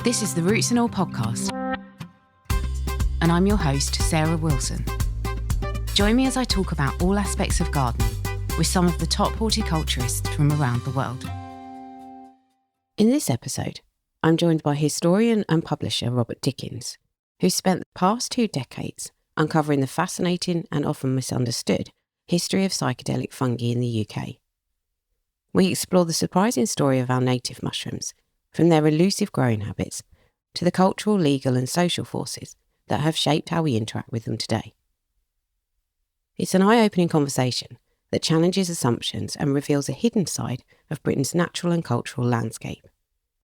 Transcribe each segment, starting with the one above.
This is the Roots and All podcast, and I'm your host, Sarah Wilson. Join me as I talk about all aspects of gardening with some of the top horticulturists from around the world. In this episode, I'm joined by historian and publisher Robert Dickins, who spent the past 2 decades uncovering the fascinating and often misunderstood history of psychedelic fungi in the UK. We explore the surprising story of our native mushrooms, from their elusive growing habits to the cultural, legal and social forces that have shaped how we interact with them today. It's an eye-opening conversation that challenges assumptions and reveals a hidden side of Britain's natural and cultural landscape.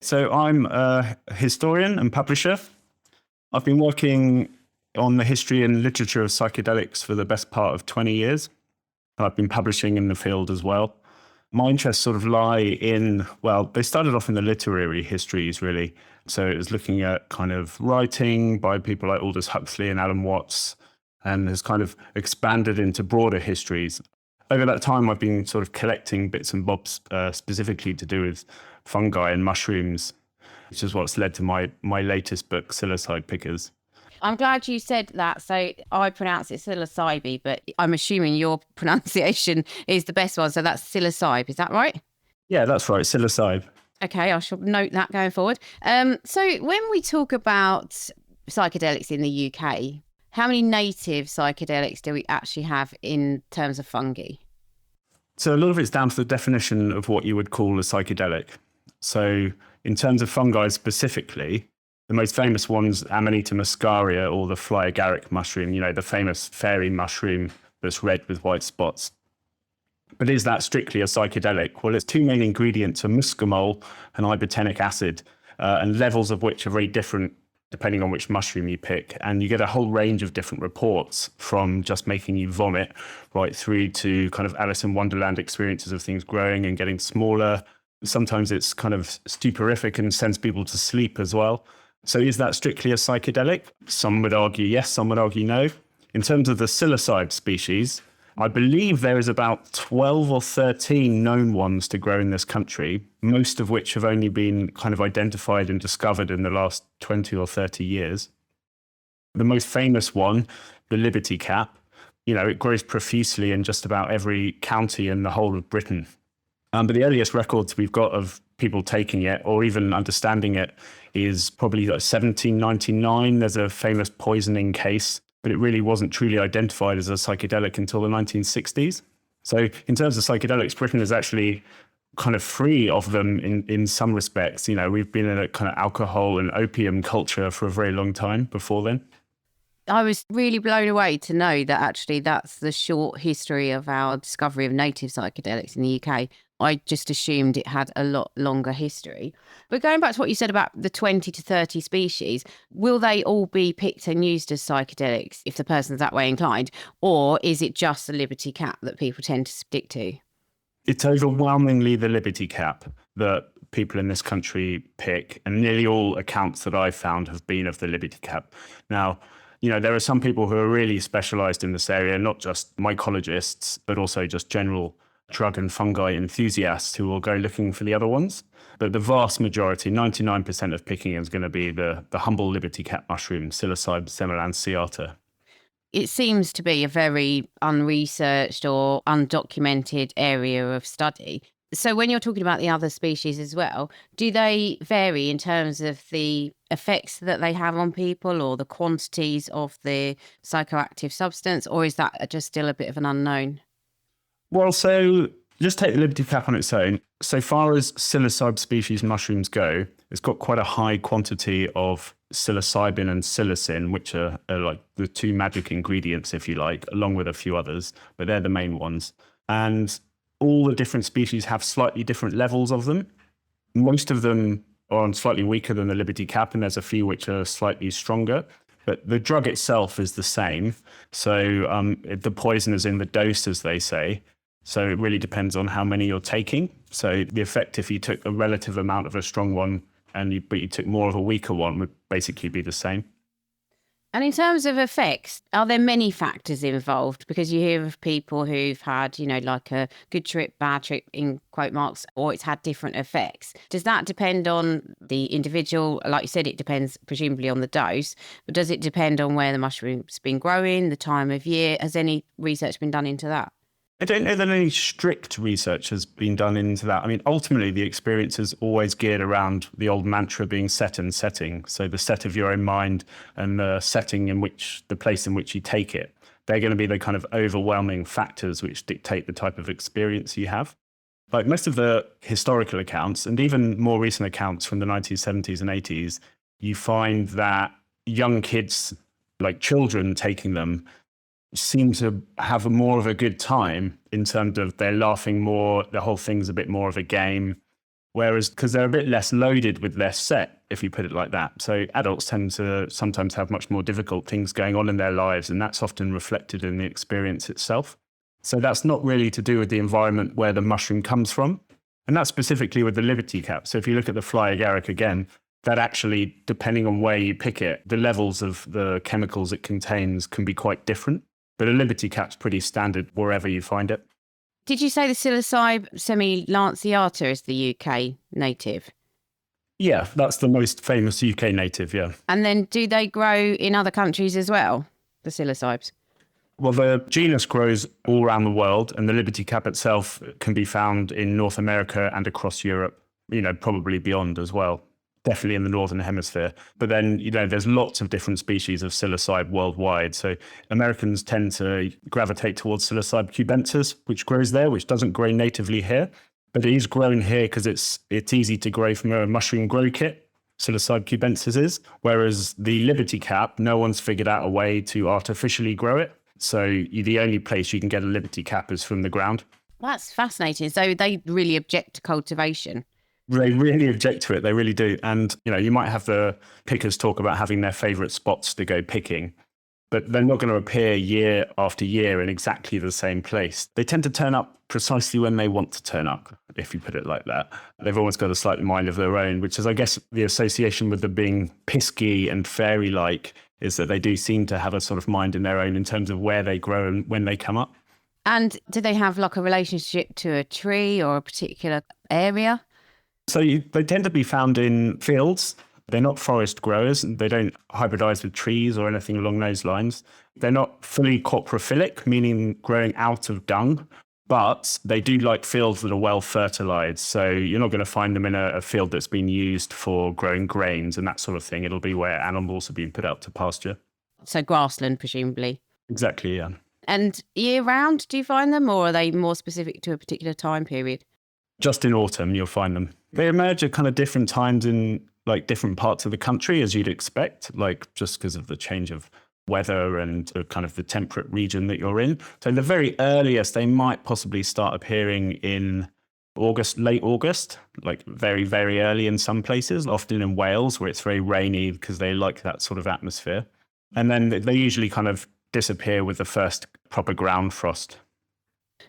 So I'm a historian and publisher. I've been working on the history and literature of psychedelics for the best part of 20 years. I've been publishing in the field as well. My interests sort of lie in, well, they started off in the literary histories, really. So it was looking at kind of writing by people like Aldous Huxley and Alan Watts, and has kind of expanded into broader histories. Over that time, I've been sort of collecting bits and bobs specifically to do with fungi and mushrooms, which is what's led to my latest book, Psilocybe Pickers. I'm glad you said that. So I pronounce it psilocybe, but I'm assuming your pronunciation is the best one. So that's psilocybe. Is that right? Yeah, that's right. Psilocybe. Okay, I shall note that going forward. So when we talk about psychedelics in the UK, how many native psychedelics do we actually have in terms of fungi? So a lot of it's down to the definition of what you would call a psychedelic. So in terms of fungi specifically, the most famous one's Amanita muscaria, or the fly agaric mushroom, the famous fairy mushroom that's red with white spots. But is that strictly a psychedelic? Well, its 2 main ingredients are muscimol and ibotenic acid, and levels of which are very different depending on which mushroom you pick. And you get a whole range of different reports, from just making you vomit right through to kind of Alice in Wonderland experiences of things growing and getting smaller. Sometimes it's kind of stuporific and sends people to sleep as well. So is that strictly a psychedelic? Some would argue yes, some would argue no. In terms of the psilocybe species, I believe there is about 12 or 13 known ones to grow in this country, most of which have only been kind of identified and discovered in the last 20 or 30 years. The most famous one, the Liberty cap, it grows profusely in just about every county in the whole of Britain. But the earliest records we've got of people taking it or even understanding it is probably like 1799. There's a famous poisoning case, but it really wasn't truly identified as a psychedelic until the 1960s. So in terms of psychedelics, Britain is actually kind of free of them in some respects. We've been in a kind of alcohol and opium culture for a very long time before then. I was really blown away to know that actually that's the short history of our discovery of native psychedelics in the UK. I just assumed it had a lot longer history. But going back to what you said about the 20 to 30 species, will they all be picked and used as psychedelics if the person's that way inclined? Or is it just the Liberty cap that people tend to stick to? It's overwhelmingly the Liberty cap that people in this country pick, and nearly all accounts that I've found have been of the Liberty cap. Now, there are some people who are really specialised in this area, not just mycologists, but also just general drug and fungi enthusiasts who will go looking for the other ones. But the vast majority, 99% of picking, is going to be the humble Liberty cap mushroom, Psilocybe semelanciata. It seems to be a very unresearched or undocumented area of study. So when you're talking about the other species as well, do they vary in terms of the effects that they have on people or the quantities of the psychoactive substance, or is that just still a bit of an unknown? Well, so just take the Liberty cap on its own. So far as psilocybe species mushrooms go, it's got quite a high quantity of psilocybin and psilocin, which are like the 2 magic ingredients, if you like, along with a few others, but they're the main ones. And all the different species have slightly different levels of them. Most of them are slightly weaker than the Liberty cap, and there's a few which are slightly stronger. But the drug itself is the same. So the poison is in the dose, as they say. So it really depends on how many you're taking. So the effect, if you took a relative amount of a strong one but you took more of a weaker one, would basically be the same. And in terms of effects, are there many factors involved? Because you hear of people who've had, like a good trip, bad trip in quote marks, or it's had different effects. Does that depend on the individual? Like you said, it depends presumably on the dose, but does it depend on where the mushroom's been growing, the time of year? Has any research been done into that? I don't know that any strict research has been done into that. I mean, ultimately, the experience is always geared around the old mantra being set and setting. So the set of your own mind and the setting in which, the place in which you take it, they're going to be the kind of overwhelming factors which dictate the type of experience you have. Like most of the historical accounts, and even more recent accounts from the 1970s and 80s, you find that young kids, like children taking them, seem to have more of a good time in terms of they're laughing more, the whole thing's a bit more of a game, whereas because they're a bit less loaded with less set, if you put it like that. So adults tend to sometimes have much more difficult things going on in their lives, and that's often reflected in the experience itself. So that's not really to do with the environment where the mushroom comes from, and that's specifically with the Liberty cap. So if you look at the fly agaric again, that actually, depending on where you pick it, the levels of the chemicals it contains can be quite different. But a Liberty cap's pretty standard wherever you find it. Did you say the Psilocybe semi-lanceata is the UK native? Yeah, that's the most famous UK native, yeah. And then do they grow in other countries as well, the psilocybes? Well, the genus grows all around the world, and the Liberty cap itself can be found in North America and across Europe, probably beyond as well. Definitely in the Northern Hemisphere. But then, there's lots of different species of psilocybe worldwide. So Americans tend to gravitate towards Psilocybe cubensis, which grows there, which doesn't grow natively here. But it is grown here because it's easy to grow from a mushroom grow kit, Psilocybe cubensis is. Whereas the Liberty cap, no one's figured out a way to artificially grow it. So the only place you can get a Liberty cap is from the ground. That's fascinating. So they really object to cultivation. They really object to it. They really do. And, you might have the pickers talk about having their favourite spots to go picking, but they're not going to appear year after year in exactly the same place. They tend to turn up precisely when they want to turn up, if you put it like that. They've almost got a slight mind of their own, which is, I guess, the association with them being pisky and fairy-like is that they do seem to have a sort of mind in their own in terms of where they grow and when they come up. And do they have like a relationship to a tree or a particular area? So they tend to be found in fields. They're not forest growers. They don't hybridize with trees or anything along those lines. They're not fully coprophilic, meaning growing out of dung, but they do like fields that are well fertilized. So you're not going to find them in a field that's been used for growing grains and that sort of thing. It'll be where animals have been put out to pasture. So grassland, presumably. Exactly, yeah. And year round, do you find them, or are they more specific to a particular time period? Just in autumn, you'll find them. They emerge at kind of different times in like different parts of the country, as you'd expect, like just because of the change of weather and kind of the temperate region that you're in. So the very earliest, they might possibly start appearing in August, late August, like very, very early in some places, often in Wales where it's very rainy because they like that sort of atmosphere. And then they usually kind of disappear with the first proper ground frost.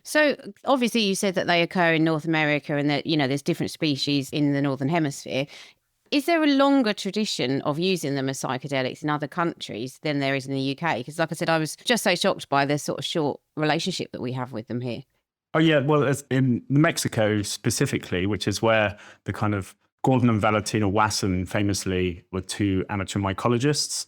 So obviously you said that they occur in North America and that, there's different species in the Northern Hemisphere. Is there a longer tradition of using them as psychedelics in other countries than there is in the UK? Because like I said, I was just so shocked by the sort of short relationship that we have with them here. Oh, yeah. Well, in Mexico specifically, which is where the kind of Gordon and Valentina Wasson famously were two amateur mycologists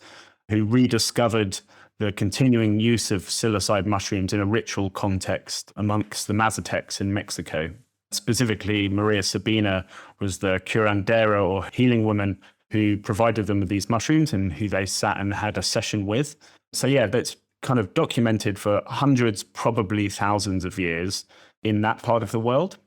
who rediscovered the continuing use of psilocybe mushrooms in a ritual context amongst the Mazatecs in Mexico. Specifically, Maria Sabina was the curandera or healing woman who provided them with these mushrooms and who they sat and had a session with. So yeah, that's kind of documented for hundreds, probably thousands of years in that part of the world.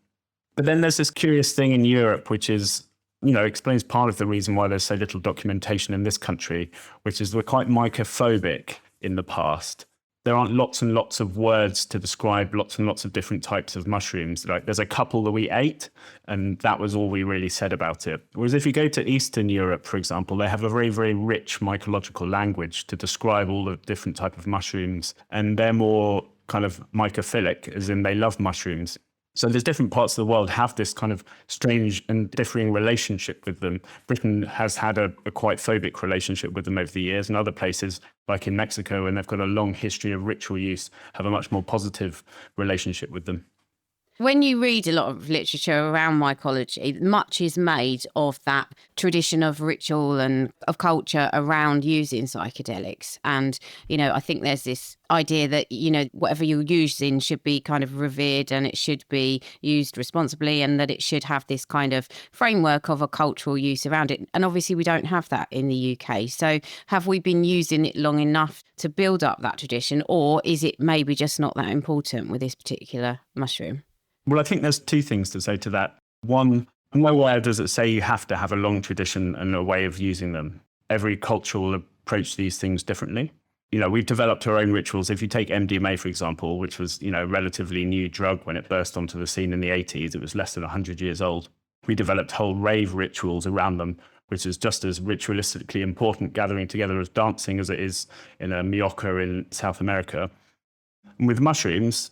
But then there's this curious thing in Europe, which is, explains part of the reason why there's so little documentation in this country, which is we're quite mycophobic in the past. There aren't lots and lots of words to describe lots and lots of different types of mushrooms. Like there's a couple that we ate, and that was all we really said about it. Whereas if you go to Eastern Europe, for example, they have a very, very rich mycological language to describe all the different type of mushrooms, and they're more kind of mycophilic, as in they love mushrooms. So there's different parts of the world have this kind of strange and differing relationship with them. Britain has had a quite phobic relationship with them over the years, and other places, like in Mexico, and they've got a long history of ritual use, have a much more positive relationship with them. When you read a lot of literature around mycology, much is made of that tradition of ritual and of culture around using psychedelics. And, I think there's this idea that, whatever you're using should be kind of revered and it should be used responsibly, and that it should have this kind of framework of a cultural use around it. And obviously we don't have that in the UK. So have we been using it long enough to build up that tradition, or is it maybe just not that important with this particular mushroom? Well, I think there's two things to say to that. One, nowhere does it say you have to have a long tradition and a way of using them. Every culture will approach these things differently. We've developed our own rituals. If you take MDMA, for example, which was, a relatively new drug when it burst onto the scene in the 80s, it was less than 100 years old. We developed whole rave rituals around them, which is just as ritualistically important gathering together as dancing as it is in a mioca in South America. And with mushrooms,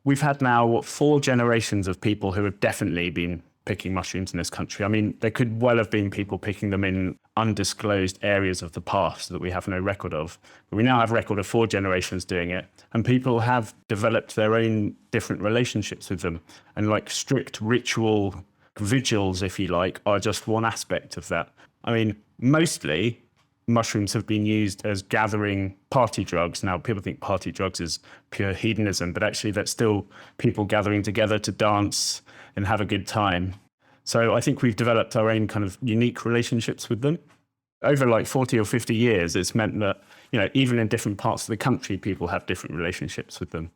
we've had now 4 generations of people who have definitely been picking mushrooms in this country. I mean, there could well have been people picking them in undisclosed areas of the past that we have no record of. But we now have a record of 4 generations doing it, and people have developed their own different relationships with them. And like strict ritual vigils, if you like, are just one aspect of that. I mean, mostly mushrooms have been used as gathering party drugs. Now, people think party drugs is pure hedonism, but actually that's still people gathering together to dance and have a good time. So I think we've developed our own kind of unique relationships with them. Over like 40 or 50 years, it's meant that, even in different parts of the country, people have different relationships with them.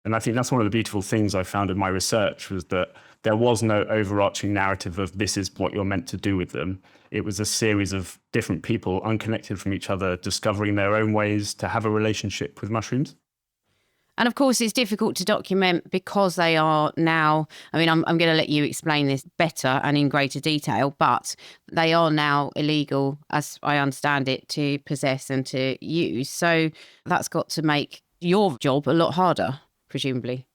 And I think that's one of the beautiful things I found in my research, was that there was no overarching narrative of this is what you're meant to do with them. It was a series of different people, unconnected from each other, discovering their own ways to have a relationship with mushrooms. And of course, it's difficult to document because they are now, I'm going to let you explain this better and in greater detail, but they are now illegal, as I understand it, to possess and to use. So that's got to make your job a lot harder, presumably.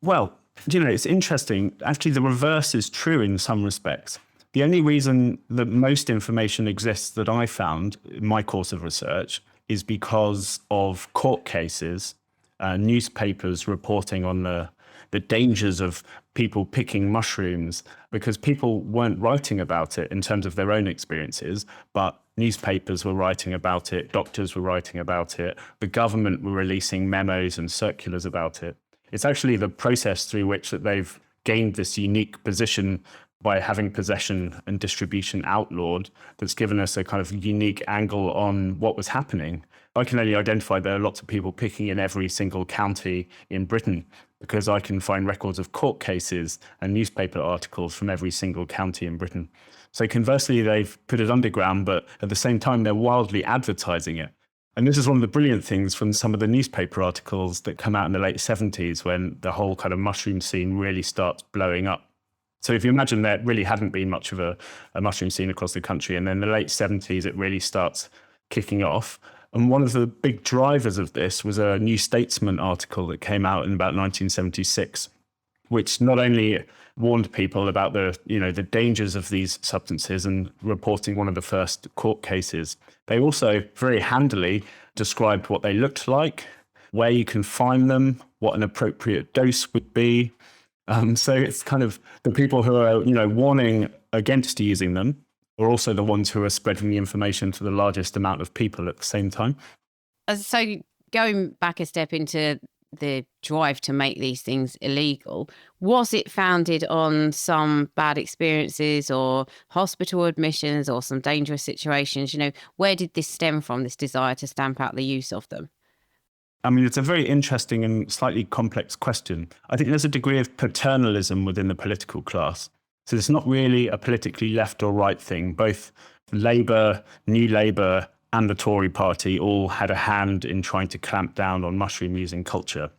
Well, it's interesting. Actually, the reverse is true in some respects. The only reason that most information exists that I found in my course of research is because of court cases, newspapers reporting on the dangers of people picking mushrooms, because people weren't writing about it in terms of their own experiences, but newspapers were writing about it, doctors were writing about it, the government were releasing memos and circulars about it. It's actually the process through which that they've gained this unique position by having possession and distribution outlawed that's given us a kind of unique angle on what was happening. I can only identify there are lots of people picking in every single county in Britain because I can find records of court cases and newspaper articles from every single county in Britain. So conversely, they've put it underground, but at the same time, they're wildly advertising it. And this is one of the brilliant things from some of the newspaper articles that come out in the late 70s when the whole kind of mushroom scene really starts blowing up. So if you imagine there really hadn't been much of a mushroom scene across the country, and then in the late 70s, it really starts kicking off. And one of the big drivers of this was a New Statesman article that came out in about 1976, which not only warned people about the dangers of these substances and reporting one of the first court cases, they also very handily described what they looked like, where you can find them, what an appropriate dose would be. So it's kind of the people who are, warning against using them are also the ones who are spreading the information to the largest amount of people at the same time. So going back a step into the drive to make these things illegal, was it founded on some bad experiences or hospital admissions or some dangerous situations? Where did this stem from, this desire to stamp out the use of them? I mean, it's a very interesting and slightly complex question. I think there's a degree of paternalism within the political class. So it's not really a politically left or right thing. Both Labour, New Labour, and the Tory party all had a hand in trying to clamp down on mushroom using culture.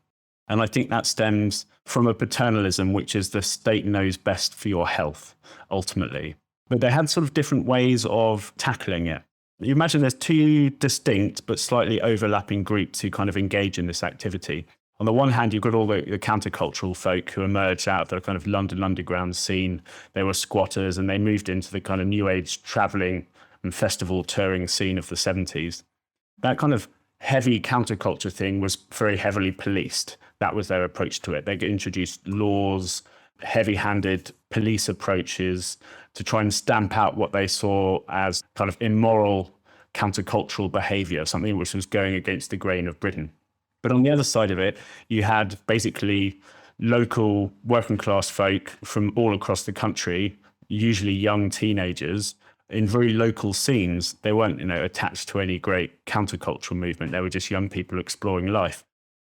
And I think that stems from a paternalism, which is the state knows best for your health, ultimately. But they had sort of different ways of tackling it. You imagine there's two distinct but slightly overlapping groups who kind of engage in this activity. On the one hand, you've got all the countercultural folk who emerged out of the kind of London underground scene. They were squatters and they moved into the kind of new age traveling and festival touring scene of the 70s. That kind of heavy counterculture thing was very heavily policed. That was their approach to it. They introduced laws, heavy-handed police approaches to try and stamp out what they saw as kind of immoral countercultural behavior, something which was going against the grain of Britain. But on the other side of it, you had basically local working class folk from all across the country, usually young teenagers, in very local scenes. They weren't, attached to any great countercultural movement. They were just young people exploring life.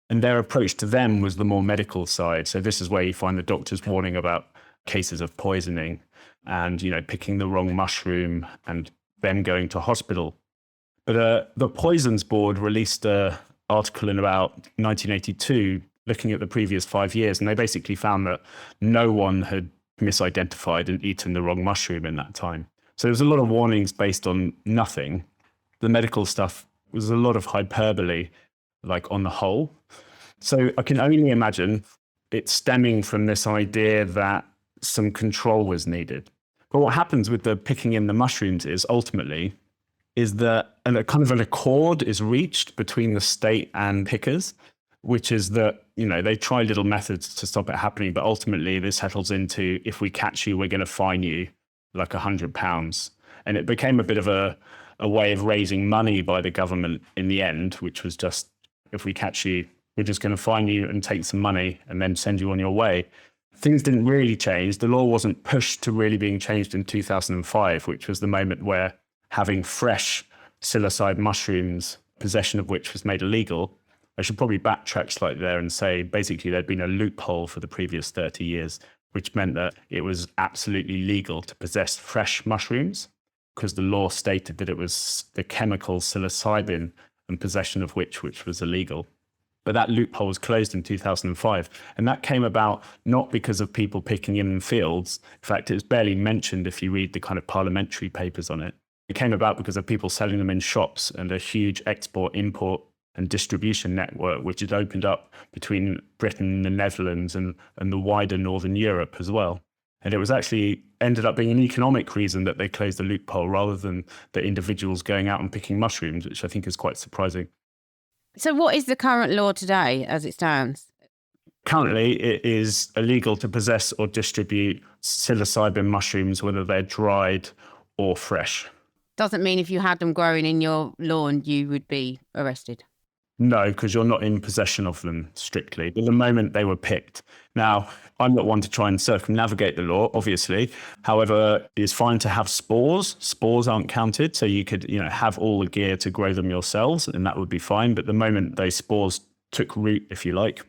And their approach to them was the more medical side. So this is where you find the doctors warning about cases of poisoning and, picking the wrong mushroom and them going to hospital. But the Poisons Board released an article in about 1982 looking at the previous 5 years, and they basically found that no one had misidentified and eaten the wrong mushroom in that time. So there was a lot of warnings based on nothing. The medical stuff was a lot of hyperbole, like on the whole. So I can only imagine it stemming from this idea that some control was needed. But what happens with the picking in the mushrooms is ultimately is that a kind of an accord is reached between the state and pickers, which is that, they try little methods to stop it happening, but ultimately this settles into, if we catch you, we're going to fine you like £100. And it became a bit of a way of raising money by the government in the end, which was just, if we catch you, we're just going to fine you and take some money and then send you on your way. Things didn't really change. The law wasn't pushed to really being changed in 2005, which was the moment where having fresh psilocybe mushrooms, possession of which was made illegal. I should probably backtrack slightly there and say basically there'd been a loophole for the previous 30 years, which meant that it was absolutely legal to possess fresh mushrooms because the law stated that it was the chemical psilocybin and possession of which was illegal. But that loophole was closed in 2005. And that came about not because of people picking in fields. In fact, it's barely mentioned if you read the kind of parliamentary papers on it. It came about because of people selling them in shops and a huge export, import and distribution network, which had opened up between Britain, the Netherlands and the wider Northern Europe as well. And it was actually ended up being an economic reason that they closed the loophole rather than the individuals going out and picking mushrooms, which I think is quite surprising. So what is the current law today as it stands? Currently, it is illegal to possess or distribute psilocybin mushrooms, whether they're dried or fresh. Doesn't mean if you had them growing in your lawn, you would be arrested. No, because you're not in possession of them strictly. But the moment they were picked. Now, I'm not one to try and circumnavigate the law, obviously. However, it's fine to have spores. Spores aren't counted. So you could, have all the gear to grow them yourselves, and that would be fine. But the moment those spores took root, if you like,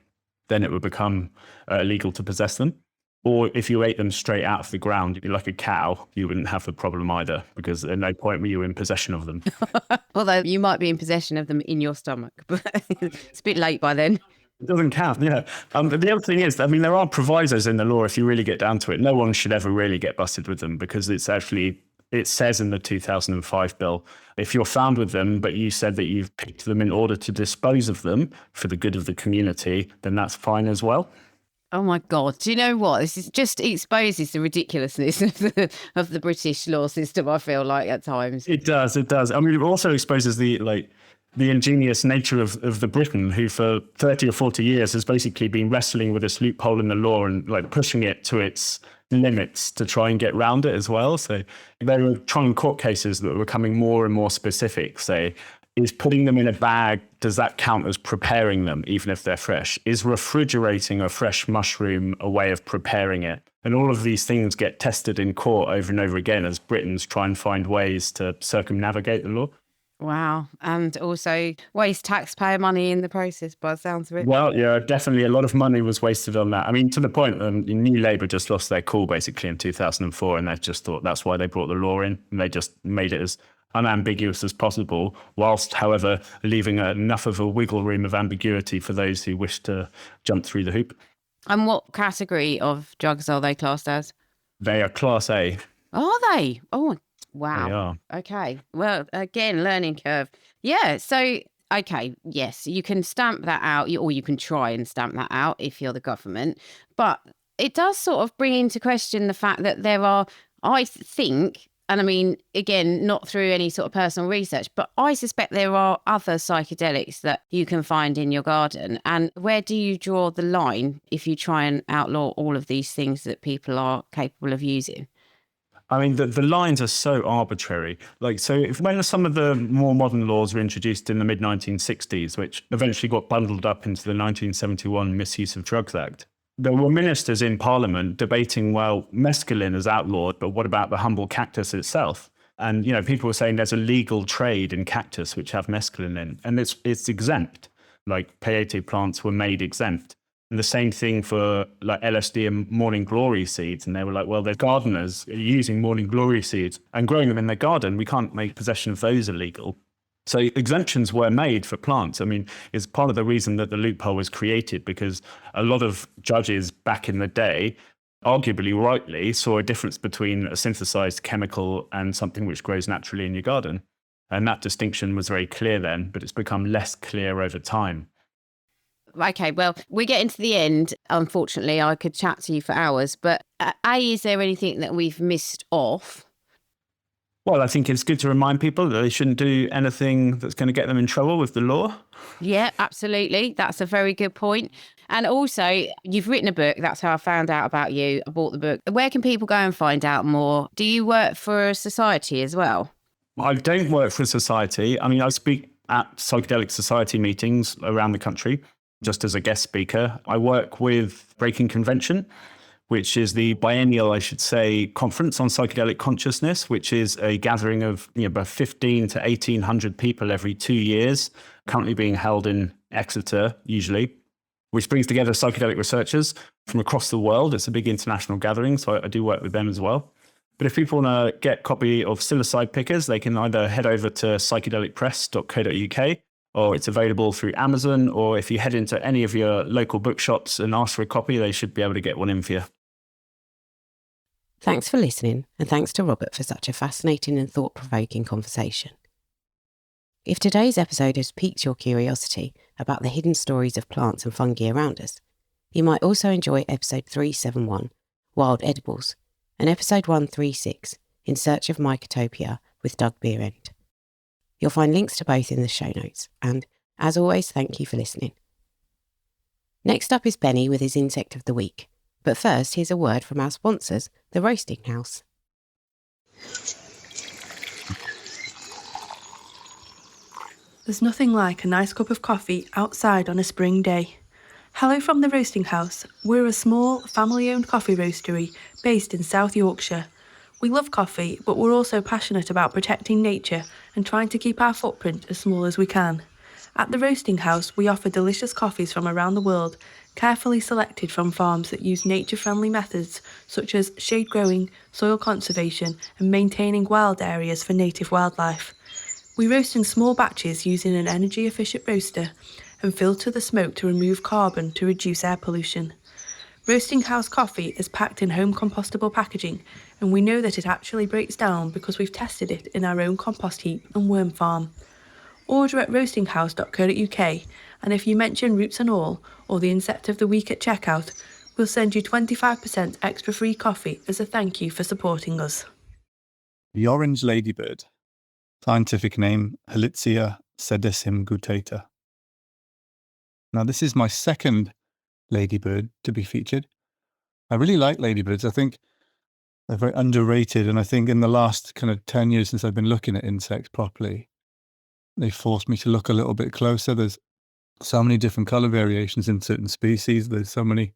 then it would become illegal to possess them. Or if you ate them straight out of the ground, like a cow, you wouldn't have the problem either, because at no point were you in possession of them. Although you might be in possession of them in your stomach, but it's a bit late by then. It doesn't count, yeah. The other thing is, there are provisos in the law if you really get down to it. No one should ever really get busted with them because it says in the 2005 bill, if you're found with them, but you said that you've picked them in order to dispose of them for the good of the community, then that's fine as well. Oh my God. Do you know what? This is just exposes the ridiculousness of the British law system, I feel like, at times. It does. It also exposes the ingenious nature of the Britain, who for 30 or 40 years has basically been wrestling with this loophole in the law and pushing it to its limits to try and get round it as well. So they were trying court cases that were becoming more and more specific, say, is putting them in a bag, does that count as preparing them, even if they're fresh? Is refrigerating a fresh mushroom a way of preparing it? And all of these things get tested in court over and over again as Britons try and find ways to circumnavigate the law. Wow. And also waste taxpayer money in the process, by the sounds of it. Well, yeah, definitely a lot of money was wasted on that. To the point New Labour just lost their cool basically in 2004, and they just thought that's why they brought the law in, and they just made it as unambiguous as possible, whilst, however, leaving enough of a wiggle room of ambiguity for those who wish to jump through the hoop. And what category of drugs are they classed as? They are Class A. Are they? Oh, wow. They are. Okay. Well, again, learning curve. Yeah. So okay, yes, you can stamp that out, or you can try and stamp that out if you're the government. But it does sort of bring into question the fact that there are, I think, and I mean, again, not through any sort of personal research, but I suspect there are other psychedelics that you can find in your garden. And where do you draw the line if you try and outlaw all of these things that people are capable of using? I mean, the lines are so arbitrary. Like, so when some of the more modern laws were introduced in the mid-1960s, which eventually got bundled up into the 1971 Misuse of Drugs Act, there were ministers in Parliament debating, well, mescaline is outlawed, but what about the humble cactus itself? And, people were saying there's a legal trade in cactus which have mescaline in, and it's exempt. Like, peyote plants were made exempt. And the same thing for like LSD and morning glory seeds. And they were like, well, there's gardeners using morning glory seeds and growing them in their garden. We can't make possession of those illegal. So exemptions were made for plants. I mean, it's part of the reason that the loophole was created, because a lot of judges back in the day, arguably rightly, saw a difference between a synthesized chemical and something which grows naturally in your garden. And that distinction was very clear then, but it's become less clear over time. Okay, well, we're getting to the end. Unfortunately, I could chat to you for hours, but is there anything that we've missed off? Well, I think it's good to remind people that they shouldn't do anything that's going to get them in trouble with the law. Yeah, absolutely. That's a very good point. And also, you've written a book. That's how I found out about you. I bought the book. Where can people go and find out more? Do you work for a society as well? I don't work for a society. I mean, I speak at psychedelic society meetings around the country, just as a guest speaker. I work with Breaking Convention, which is the biennial, I should say, conference on psychedelic consciousness, which is a gathering of about 15 to 1,800 people every 2 years, currently being held in Exeter, usually, which brings together psychedelic researchers from across the world. It's a big international gathering, so I do work with them as well. But if people want to get a copy of Psilocybe Pickers, they can either head over to psychedelicpress.co.uk, or it's available through Amazon, or if you head into any of your local bookshops and ask for a copy, they should be able to get one in for you. Thanks for listening, and thanks to Robert for such a fascinating and thought-provoking conversation. If today's episode has piqued your curiosity about the hidden stories of plants and fungi around us, you might also enjoy episode 371, Wild Edibles, and episode 136, In Search of Mycotopia with Doug Beerend. You'll find links to both in the show notes, and, as always, thank you for listening. Next up is Benny with his Insect of the Week, but first here's a word from our sponsors, The Roasting House. There's nothing like a nice cup of coffee outside on a spring day. Hello from The Roasting House. We're a small, family-owned coffee roastery based in South Yorkshire. We love coffee, but we're also passionate about protecting nature and trying to keep our footprint as small as we can. At The Roasting House, we offer delicious coffees from around the world, carefully selected from farms that use nature-friendly methods such as shade growing, soil conservation, and maintaining wild areas for native wildlife. We roast in small batches using an energy-efficient roaster and filter the smoke to remove carbon to reduce air pollution. Roasting House coffee is packed in home compostable packaging, and we know that it actually breaks down because we've tested it in our own compost heap and worm farm. Order at roastinghouse.co.uk, and if you mention Roots and All or the Insect of the Week at checkout, we'll send you 25% extra free coffee as a thank you for supporting us. The orange ladybird. Scientific name, Helitzia sedicim-gutata. Now, this is my second ladybird to be featured. I really like ladybirds. I think they're very underrated, and I think in the last kind of 10 years since I've been looking at insects properly, they forced me to look a little bit closer. There's so many different color variations in certain species. There's so many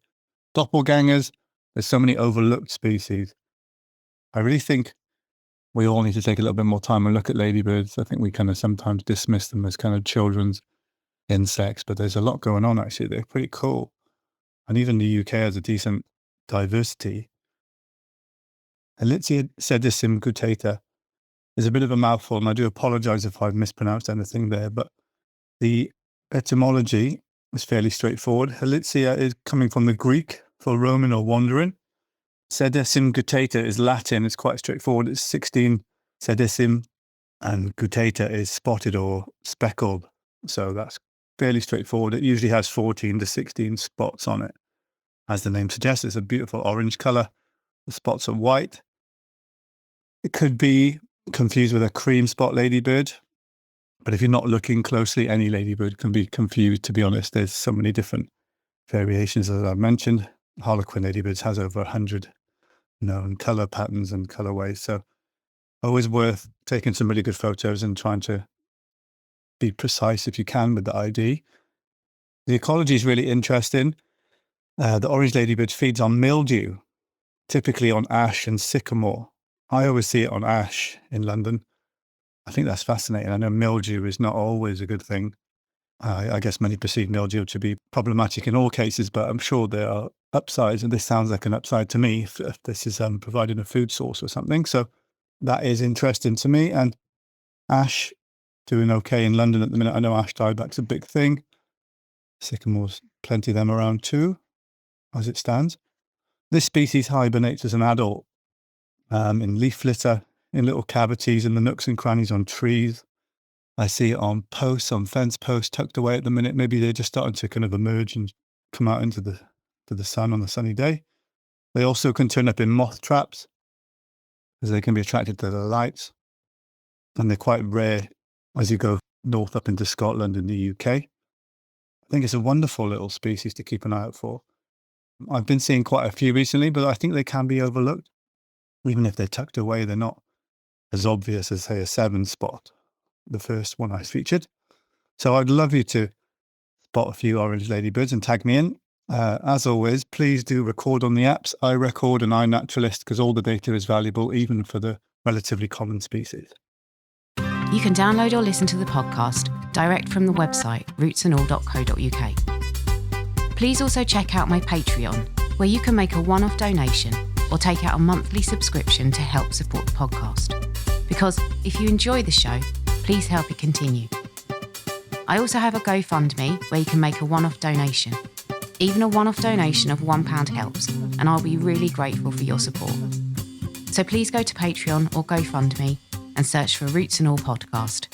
doppelgangers. There's so many overlooked species. I really think we all need to take a little bit more time and look at ladybirds. I think we kind of sometimes dismiss them as kind of children's insects, but there's a lot going on, actually. They're pretty cool. And even the UK has a decent diversity. Helitzia sedicim-gutata is a bit of a mouthful, and I do apologize if I've mispronounced anything there, but the etymology is fairly straightforward. Helitzia is coming from the Greek for roaming or wandering. Sedicim-gutata is Latin. It's quite straightforward. It's 16 sedicim, and gutata is spotted or speckled. So that's fairly straightforward. It usually has 14 to 16 spots on it. As the name suggests, it's a beautiful orange colour. The spots are white. It could be confused with a cream spot ladybird, but if you're not looking closely, any ladybird can be confused, to be honest. There's so many different variations, as I've mentioned. Harlequin ladybirds has over 100 known colour patterns and colourways, so always worth taking some really good photos and trying to be precise if you can with the ID. The ecology is really interesting. The orange ladybird feeds on mildew, typically on ash and sycamore. I always see it on ash in London. I think that's fascinating. I know mildew is not always a good thing. I guess many perceive mildew to be problematic in all cases, but I'm sure there are upsides, and this sounds like an upside to me if this is providing a food source or something. So that is interesting to me. And ash, doing okay in London at the minute. I know ash dieback's a big thing. Sycamores, plenty of them around too, as it stands. This species hibernates as an adult in leaf litter, in little cavities in the nooks and crannies on trees. I see it on posts, on fence posts, tucked away at the minute. Maybe they're just starting to kind of emerge and come out into the sun on a sunny day. They also can turn up in moth traps, as they can be attracted to the lights. And they're quite rare as you go north up into Scotland and the UK. I think it's a wonderful little species to keep an eye out for. I've been seeing quite a few recently, but I think they can be overlooked. Even if they're tucked away, they're not as obvious as, say, a 7 spot, the first one I featured. So I'd love you to spot a few orange ladybirds and tag me in. As always, please do record on the apps iRecord and iNaturalist, because all the data is valuable, even for the relatively common species. You can download or listen to the podcast direct from the website rootsandall.co.uk. Please also check out my Patreon, where you can make a one-off donation or take out a monthly subscription to help support the podcast. Because if you enjoy the show, please help it continue. I also have a GoFundMe where you can make a one-off donation. Even a one-off donation of £1 helps, and I'll be really grateful for your support. So please go to Patreon or GoFundMe and search for Roots and All Podcast.